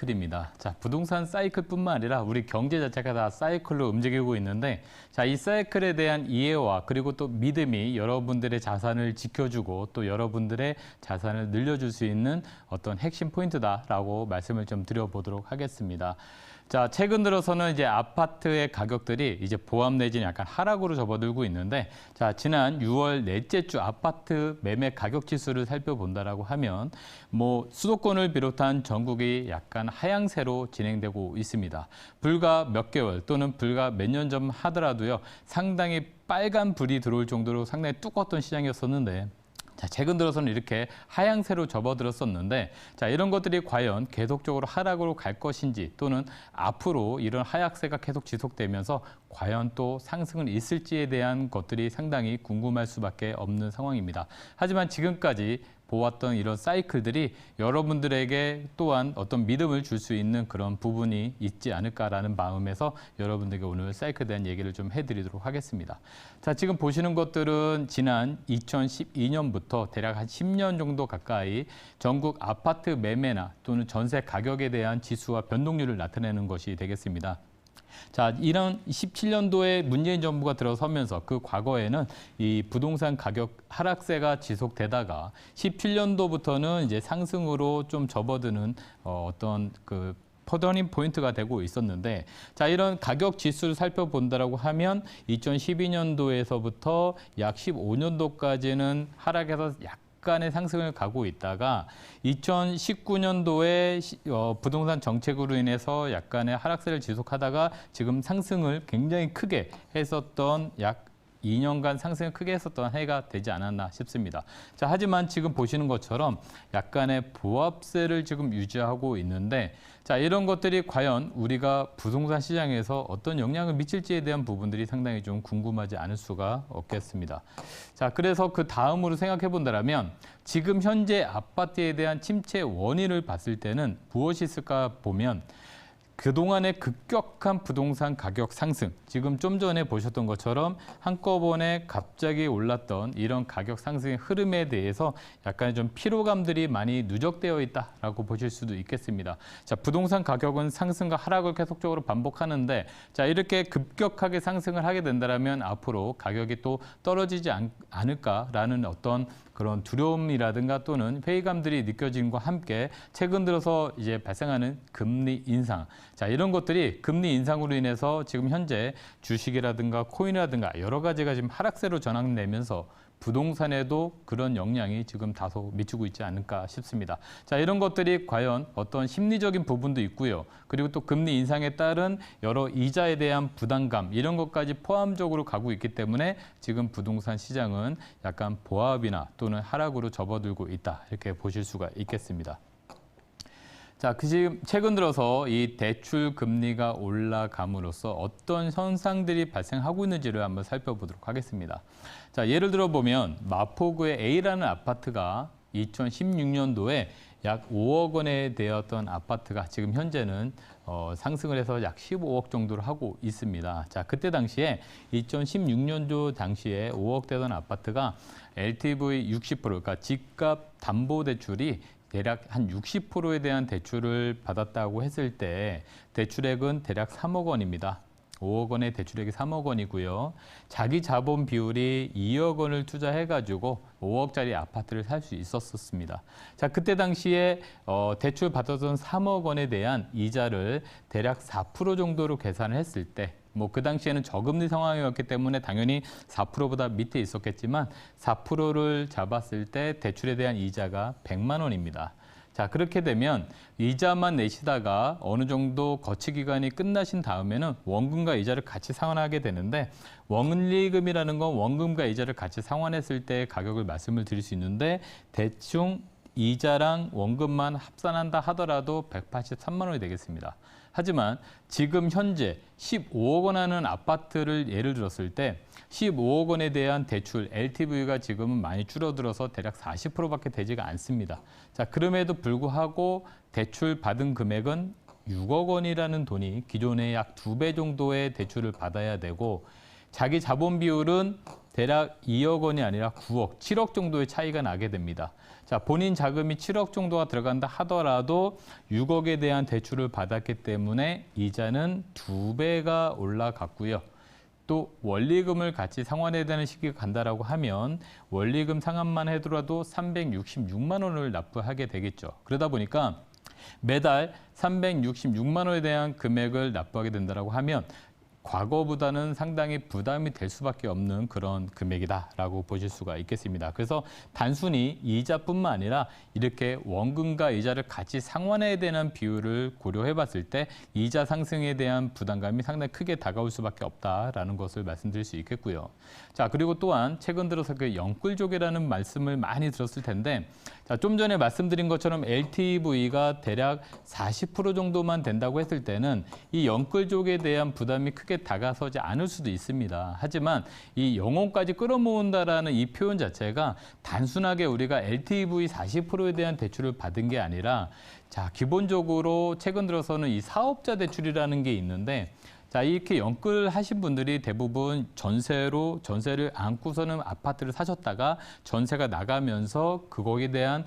사이클입니다. 자, 부동산 사이클뿐만 아니라 우리 경제 자체가 다 사이클로 움직이고 있는데, 자, 이 사이클에 대한 이해와 그리고 또 믿음이 여러분들의 자산을 지켜주고 또 여러분들의 자산을 늘려줄 수 있는 어떤 핵심 포인트다라고 말씀을 좀 드려보도록 하겠습니다. 자, 최근 들어서는 이제 아파트의 가격들이 이제 보합 내지는 약간 하락으로 접어들고 있는데, 자, 지난 6월 넷째 주 아파트 매매 가격 지수를 살펴본다라고 하면 뭐 수도권을 비롯한 전국이 약간 하향세로 진행되고 있습니다. 불과 몇 개월 또는 불과 몇 년 전 하더라도요, 상당히 빨간 불이 들어올 정도로 상당히 두꺼웠던 시장이었었는데, 자, 최근 들어서는 이렇게 하향세로 접어들었었는데, 자, 이런 것들이 과연 계속적으로 하락으로 갈 것인지 또는 앞으로 이런 하락세가 계속 지속되면서 과연 또 상승은 있을지에 대한 것들이 상당히 궁금할 수밖에 없는 상황입니다. 하지만 지금까지 보았던 이런 사이클들이 여러분들에게 또한 어떤 믿음을 줄 수 있는 그런 부분이 있지 않을까라는 마음에서 여러분들에게 오늘 사이클에 대한 얘기를 좀 해드리도록 하겠습니다. 자, 지금 보시는 것들은 지난 2012년부터 대략 한 10년 정도 가까이 전국 아파트 매매나 또는 전세 가격에 대한 지수와 변동률을 나타내는 것이 되겠습니다. 자, 이런 17년도에 문재인 정부가 들어서면서 그 과거에는 이 부동산 가격 하락세가 지속되다가 17년도부터는 이제 상승으로 좀 접어드는 어떤 그 터닝 포인트가 되고 있었는데, 자, 이런 가격 지수를 살펴본다라고 하면 2012년도에서부터 약 15년도까지는 하락해서 약간의 상승을 가고 있다가 2019년도에 부동산 정책으로 인해서 약간의 하락세를 지속하다가 지금 상승을 굉장히 크게 했었던 약 2년간 상승을 크게 했었던 해가 되지 않았나 싶습니다. 자, 하지만 지금 보시는 것처럼 약간의 보합세를 지금 유지하고 있는데, 자, 이런 것들이 과연 우리가 부동산 시장에서 어떤 영향을 미칠지에 대한 부분들이 상당히 좀 궁금하지 않을 수가 없겠습니다. 자, 그래서 그 다음으로 생각해 본다면 지금 현재 아파트에 대한 침체 원인을 봤을 때는 무엇이 있을까 보면 그동안의 급격한 부동산 가격 상승, 지금 좀 전에 보셨던 것처럼 한꺼번에 갑자기 올랐던 이런 가격 상승의 흐름에 대해서 약간의 좀 피로감들이 많이 누적되어 있다라고 보실 수도 있겠습니다. 자, 부동산 가격은 상승과 하락을 계속적으로 반복하는데, 자, 이렇게 급격하게 상승을 하게 된다면 앞으로 가격이 또 떨어지지 않을까라는 어떤 그런 두려움이라든가 또는 회의감들이 느껴짐과 함께 최근 들어서 이제 발생하는 금리 인상, 자, 이런 것들이 금리 인상으로 인해서 지금 현재 주식이라든가 코인이라든가 여러 가지가 지금 하락세로 전환되면서 부동산에도 그런 영향이 지금 다소 미치고 있지 않을까 싶습니다. 자, 이런 것들이 과연 어떤 심리적인 부분도 있고요. 그리고 또 금리 인상에 따른 여러 이자에 대한 부담감, 이런 것까지 포함적으로 가고 있기 때문에 지금 부동산 시장은 약간 보합이나 또는 하락으로 접어들고 있다, 이렇게 보실 수가 있겠습니다. 자, 지금 최근 들어서 이 대출 금리가 올라감으로써 어떤 현상들이 발생하고 있는지를 한번 살펴보도록 하겠습니다. 자, 예를 들어 보면 마포구의 A라는 아파트가 2016년도에 약 5억 원에 되었던 아파트가 지금 현재는 상승을 해서 약 15억 정도를 하고 있습니다. 자, 그때 당시에 2016년도 당시에 5억 되던 아파트가 LTV 60%, 그러니까 집값 담보 대출이 대략 한 60%에 대한 대출을 받았다고 했을 때 대출액은 대략 3억 원입니다. 5억 원의 대출액이 3억 원이고요. 자기 자본 비율이 2억 원을 투자해가지고 5억짜리 아파트를 살 수 있었습니다. 자, 그때 당시에 대출 받았던 3억 원에 대한 이자를 대략 4% 정도로 계산을 했을 때, 뭐 그 당시에는 저금리 상황이었기 때문에 당연히 4%보다 밑에 있었겠지만 4%를 잡았을 때 대출에 대한 이자가 100만 원입니다. 자, 그렇게 되면 이자만 내시다가 어느 정도 거치 기간이 끝나신 다음에는 원금과 이자를 같이 상환하게 되는데, 원리금이라는 건 원금과 이자를 같이 상환했을 때 가격을 말씀을 드릴 수 있는데, 대충 이자랑 원금만 합산한다 하더라도 183만 원이 되겠습니다. 하지만 지금 현재 15억 원 하는 아파트를 예를 들었을 때 15억 원에 대한 대출 LTV가 지금은 많이 줄어들어서 대략 40%밖에 되지가 않습니다. 자, 그럼에도 불구하고 대출 받은 금액은 6억 원이라는 돈이 기존의 약 2배 정도의 대출을 받아야 되고, 자기 자본 비율은 대략 2억 원이 아니라 9억, 7억 정도의 차이가 나게 됩니다. 자, 본인 자금이 7억 정도가 들어간다 하더라도 6억에 대한 대출을 받았기 때문에 이자는 2배가 올라갔고요. 또 원리금을 같이 상환해야 되는 시기가 간다라고 하면 원리금 상환만 해더라도 366만 원을 납부하게 되겠죠. 그러다 보니까 매달 366만 원에 대한 금액을 납부하게 된다라고 하면 과거보다는 상당히 부담이 될 수밖에 없는 그런 금액이다라고 보실 수가 있겠습니다. 그래서 단순히 이자뿐만 아니라 이렇게 원금과 이자를 같이 상환해야 되는 비율을 고려해 봤을 때 이자 상승에 대한 부담감이 상당히 크게 다가올 수밖에 없다라는 것을 말씀드릴 수 있겠고요. 자, 그리고 또한 최근 들어서 그 영끌조개라는 말씀을 많이 들었을 텐데 자, 좀 전에 말씀드린 것처럼 LTV가 대략 40% 정도만 된다고 했을 때는 이 영끌족에 대한 부담이 크게 다가서지 않을 수도 있습니다. 하지만 이 영혼까지 끌어모은다라는 이 표현 자체가 단순하게 우리가 LTV 40%에 대한 대출을 받은 게 아니라 자, 기본적으로 최근 들어서는 이 사업자 대출이라는 게 있는데 자, 이렇게 영끌하신 분들이 대부분 전세를 안고서는 아파트를 사셨다가 전세가 나가면서 그거에 대한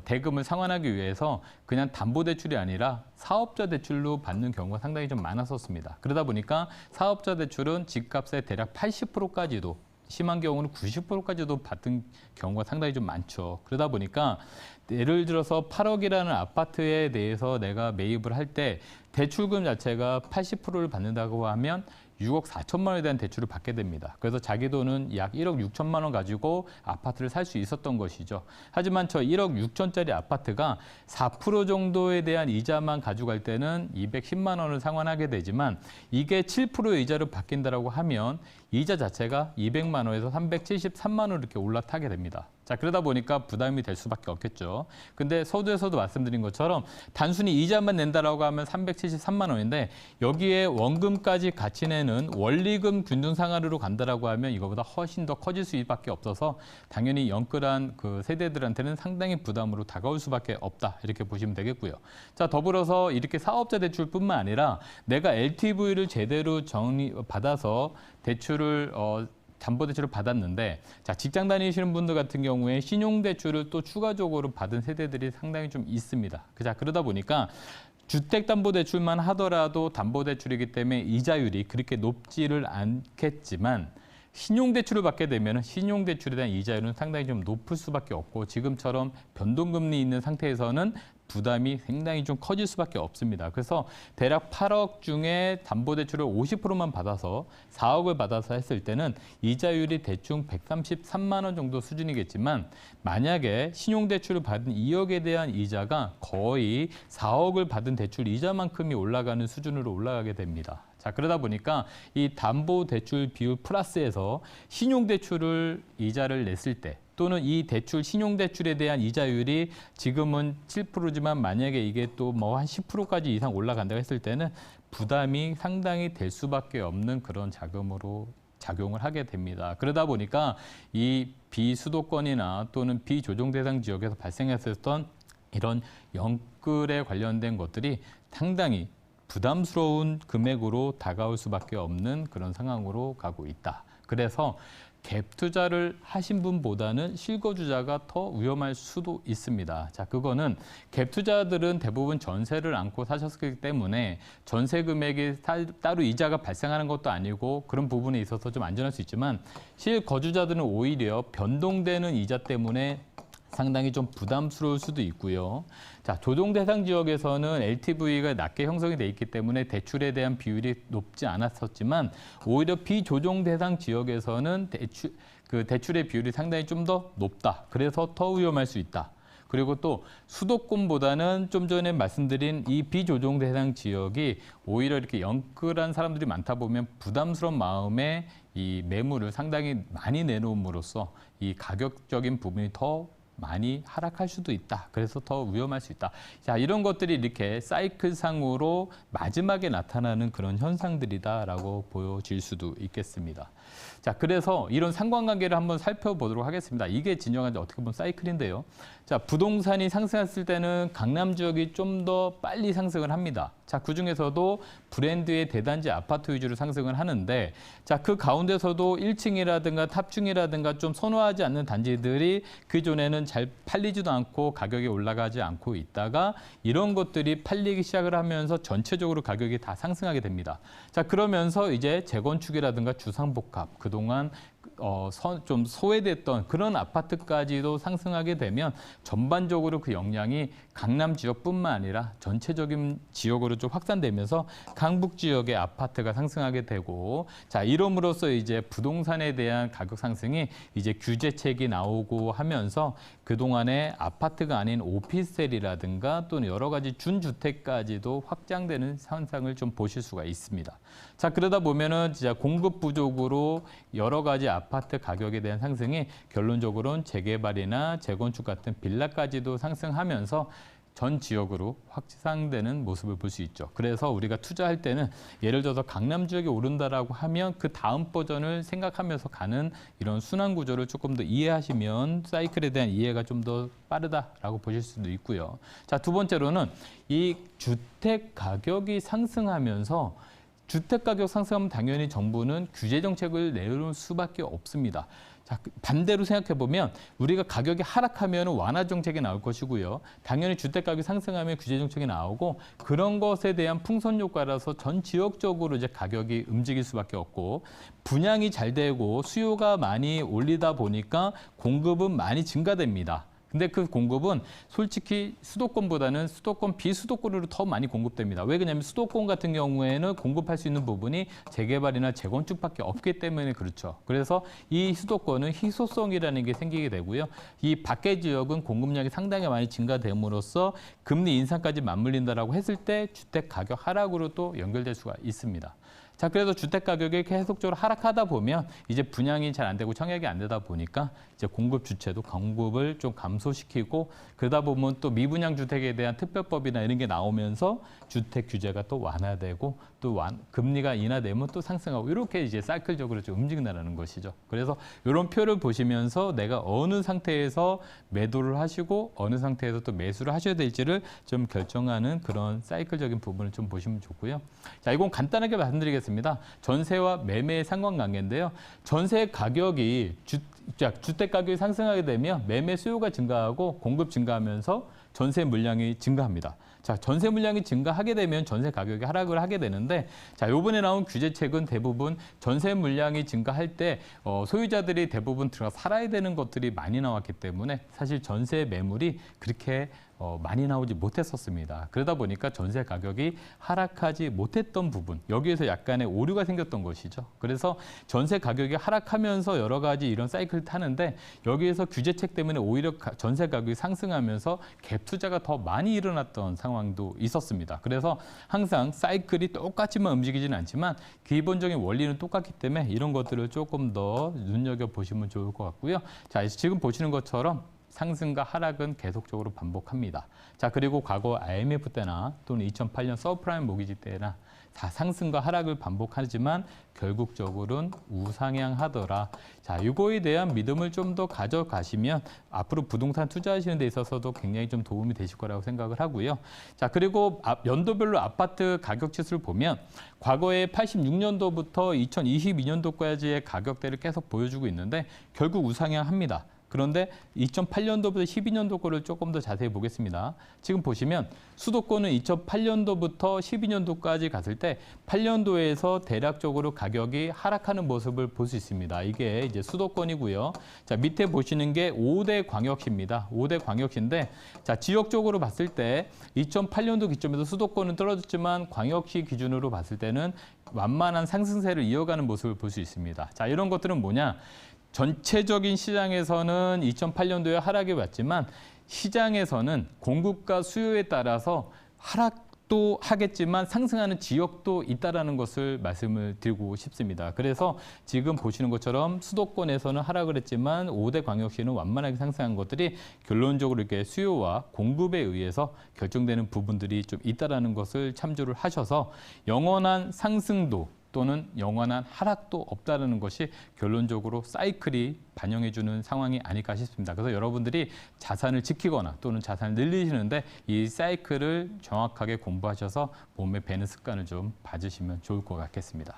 대금을 상환하기 위해서 그냥 담보대출이 아니라 사업자 대출로 받는 경우가 상당히 좀 많았었습니다. 그러다 보니까 사업자 대출은 집값의 대략 80%까지도 심한 경우는 90%까지도 받은 경우가 상당히 좀 많죠. 그러다 보니까 예를 들어서 8억이라는 아파트에 대해서 내가 매입을 할 때 대출금 자체가 80%를 받는다고 하면 6억 4천만 원에 대한 대출을 받게 됩니다. 그래서 자기 돈은 약 1억 6천만 원 가지고 아파트를 살 수 있었던 것이죠. 하지만 저 1억 6천짜리 아파트가 4% 정도에 대한 이자만 가져갈 때는 210만 원을 상환하게 되지만 이게 7%의 이자를 받긴다라고 하면 이자 자체가 200만 원에서 373만 원 이렇게 올라타게 됩니다. 자, 그러다 보니까 부담이 될 수밖에 없겠죠. 근데 서두에서도 말씀드린 것처럼 단순히 이자만 낸다라고 하면 373만 원인데 여기에 원금까지 같이 내는 원리금 균등상환으로 간다라고 하면 이거보다 훨씬 더 커질 수밖에 없어서 당연히 영끌한 그 세대들한테는 상당히 부담으로 다가올 수밖에 없다. 이렇게 보시면 되겠고요. 자, 더불어서 이렇게 사업자 대출뿐만 아니라 내가 LTV를 제대로 받아서 대출을 담보대출을 받았는데 자, 직장 다니시는 분들 같은 경우에 신용대출을 또 추가적으로 받은 세대들이 상당히 좀 있습니다. 자, 그러다 보니까 주택담보대출만 하더라도 담보대출이기 때문에 이자율이 그렇게 높지를 않겠지만 신용대출을 받게 되면 신용대출에 대한 이자율은 상당히 좀 높을 수밖에 없고 지금처럼 변동금리 있는 상태에서는 부담이 상당히 좀 커질 수밖에 없습니다. 그래서 대략 8억 중에 담보대출을 50%만 받아서 4억을 받아서 했을 때는 이자율이 대충 133만 원 정도 수준이겠지만 만약에 신용대출을 받은 2억에 대한 이자가 거의 4억을 받은 대출 이자만큼이 올라가는 수준으로 올라가게 됩니다. 자, 그러다 보니까 이 담보대출 비율 플러스에서 신용대출을 이자를 냈을 때 또는 이 대출, 신용대출에 대한 이자율이 지금은 7%지만 만약에 이게 또 뭐 한 10%까지 이상 올라간다고 했을 때는 부담이 상당히 될 수밖에 없는 그런 자금으로 작용을 하게 됩니다. 그러다 보니까 이 비수도권이나 또는 비조정 대상 지역에서 발생했었던 이런 영끌에 관련된 것들이 상당히 부담스러운 금액으로 다가올 수밖에 없는 그런 상황으로 가고 있다. 그래서 갭 투자를 하신 분보다는 실거주자가 더 위험할 수도 있습니다. 자, 그거는 갭 투자들은 대부분 전세를 안고 사셨기 때문에 전세 금액이 따로 이자가 발생하는 것도 아니고 그런 부분에 있어서 좀 안전할 수 있지만 실거주자들은 오히려 변동되는 이자 때문에 상당히 좀 부담스러울 수도 있고요. 자, 조정 대상 지역에서는 LTV가 낮게 형성이 돼 있기 때문에 대출에 대한 비율이 높지 않았었지만 오히려 비조정 대상 지역에서는 대출의 비율이 상당히 좀 더 높다. 그래서 더 위험할 수 있다. 그리고 또 수도권보다는 좀 전에 말씀드린 이 비조정 대상 지역이 오히려 이렇게 영끌한 사람들이 많다 보면 부담스러운 마음에 이 매물을 상당히 많이 내놓음으로써 이 가격적인 부분이 더 많이 하락할 수도 있다. 그래서 더 위험할 수 있다. 자, 이런 것들이 이렇게 사이클상으로 마지막에 나타나는 그런 현상들이다라고 보여질 수도 있겠습니다. 자, 그래서 이런 상관관계를 한번 살펴보도록 하겠습니다. 이게 진정한 어떻게 보면 사이클인데요. 자, 부동산이 상승했을 때는 강남 지역이 좀 더 빨리 상승을 합니다. 자, 그중에서도 브랜드의 대단지 아파트 위주로 상승을 하는데 자, 그 가운데서도 1층이라든가 탑층이라든가 좀 선호하지 않는 단지들이 그전에는 것들은 잘 팔리지도 않고 가격이 올라가지 않고 있다가 이런 것들이 팔리기 시작을 하면서 전체적으로 가격이 다 상승하게 됩니다. 자, 그러면서 이제 재건축이라든가 주상복합, 그동안 좀 소외됐던 그런 아파트까지도 상승하게 되면 전반적으로 그 영향이 강남 지역뿐만 아니라 전체적인 지역으로 좀 확산되면서 강북 지역의 아파트가 상승하게 되고, 자, 이름으로써 이제 부동산에 대한 가격 상승이 이제 규제책이 나오고 하면서 그동안에 아파트가 아닌 오피스텔이라든가 또는 여러 가지 준주택까지도 확장되는 현상을 좀 보실 수가 있습니다. 자, 그러다 보면은 진짜 공급 부족으로 여러 가지 아파트 가격에 대한 상승이 결론적으로는 재개발이나 재건축 같은 빌라까지도 상승하면서 전 지역으로 확산되는 모습을 볼 수 있죠. 그래서 우리가 투자할 때는 예를 들어서 강남 지역이 오른다라고 하면 그 다음 버전을 생각하면서 가는 이런 순환 구조를 조금 더 이해하시면 사이클에 대한 이해가 좀 더 빠르다라고 보실 수도 있고요. 자, 두 번째로는 이 주택 가격이 상승하면서 주택 가격 상승하면 당연히 정부는 규제 정책을 내놓을 수밖에 없습니다. 자, 반대로 생각해 보면 우리가 가격이 하락하면 완화 정책이 나올 것이고요. 당연히 주택 가격이 상승하면 규제 정책이 나오고 그런 것에 대한 풍선 효과라서 전 지역적으로 이제 가격이 움직일 수밖에 없고 분양이 잘 되고 수요가 많이 올리다 보니까 공급은 많이 증가됩니다. 근데 그 공급은 솔직히 수도권보다는 수도권 비수도권으로 더 많이 공급됩니다. 왜 그러냐면 수도권 같은 경우에는 공급할 수 있는 부분이 재개발이나 재건축밖에 없기 때문에 그렇죠. 그래서 이 수도권은 희소성이라는 게 생기게 되고요. 이 밖의 지역은 공급량이 상당히 많이 증가됨으로써 금리 인상까지 맞물린다라고 했을 때 주택 가격 하락으로 또 연결될 수가 있습니다. 자, 그래서 주택 가격이 계속적으로 하락하다 보면 이제 분양이 잘 안 되고 청약이 안 되다 보니까 이제 공급 주체도 공급을 좀 감소시키고 그러다 보면 또 미분양 주택에 대한 특별법이나 이런 게 나오면서 주택 규제가 또 완화되고 또 금리가 인하되면 또 상승하고 이렇게 이제 사이클적으로 좀 움직인다는 것이죠. 그래서 이런 표를 보시면서 내가 어느 상태에서 매도를 하시고 어느 상태에서 또 매수를 하셔야 될지를 좀 결정하는 그런 사이클적인 부분을 좀 보시면 좋고요. 자, 이건 간단하게 말씀드리겠습니다. 전세와 매매의 상관관계인데요. 전세 가격이 주택 가격이 상승하게 되면 매매 수요가 증가하고 공급 증가하면서 전세 물량이 증가합니다. 자, 전세 물량이 증가하게 되면 전세 가격이 하락을 하게 되는데, 자, 요번에 나온 규제책은 대부분 전세 물량이 증가할 때 소유자들이 대부분 들어가 살아야 되는 것들이 많이 나왔기 때문에 사실 전세 매물이 그렇게 많이 나오지 못했었습니다. 그러다 보니까 전세 가격이 하락하지 못했던 부분, 여기에서 약간의 오류가 생겼던 것이죠. 그래서 전세 가격이 하락하면서 여러 가지 이런 사이클을 타는데 여기에서 규제책 때문에 오히려 전세 가격이 상승하면서 갭 투자가 더 많이 일어났던 상황도 있었습니다. 그래서 항상 사이클이 똑같이만 움직이지는 않지만 기본적인 원리는 똑같기 때문에 이런 것들을 조금 더 눈여겨보시면 좋을 것 같고요. 자, 지금 보시는 것처럼 상승과 하락은 계속적으로 반복합니다. 자, 그리고 과거 IMF 때나 또는 2008년 서브프라임 모기지 때나 다 상승과 하락을 반복하지만 결국적으로는 우상향하더라. 자, 이거에 대한 믿음을 좀 더 가져가시면 앞으로 부동산 투자하시는 데 있어서도 굉장히 좀 도움이 되실 거라고 생각을 하고요. 자, 그리고 연도별로 아파트 가격 지수를 보면 과거에 86년도부터 2022년도까지의 가격대를 계속 보여주고 있는데 결국 우상향합니다. 그런데 2008년도부터 12년도 거를 조금 더 자세히 보겠습니다. 지금 보시면 수도권은 2008년도부터 12년도까지 갔을 때 8년도에서 대략적으로 가격이 하락하는 모습을 볼 수 있습니다. 이게 이제 수도권이고요. 자, 밑에 보시는 게 5대 광역시입니다. 5대 광역시인데, 자, 지역적으로 봤을 때 2008년도 기점에서 수도권은 떨어졌지만 광역시 기준으로 봤을 때는 완만한 상승세를 이어가는 모습을 볼 수 있습니다. 자, 이런 것들은 뭐냐? 전체적인 시장에서는 2008년도에 하락이 왔지만 시장에서는 공급과 수요에 따라서 하락도 하겠지만 상승하는 지역도 있다라는 것을 말씀을 드리고 싶습니다. 그래서 지금 보시는 것처럼 수도권에서는 하락을 했지만 5대 광역시는 완만하게 상승한 것들이 결론적으로 이렇게 수요와 공급에 의해서 결정되는 부분들이 좀 있다라는 것을 참조를 하셔서 영원한 상승도 또는 영원한 하락도 없다는 것이 결론적으로 사이클이 반영해주는 상황이 아닐까 싶습니다. 그래서 여러분들이 자산을 지키거나 또는 자산을 늘리시는데 이 사이클을 정확하게 공부하셔서 몸에 배는 습관을 좀 봐주시면 좋을 것 같겠습니다.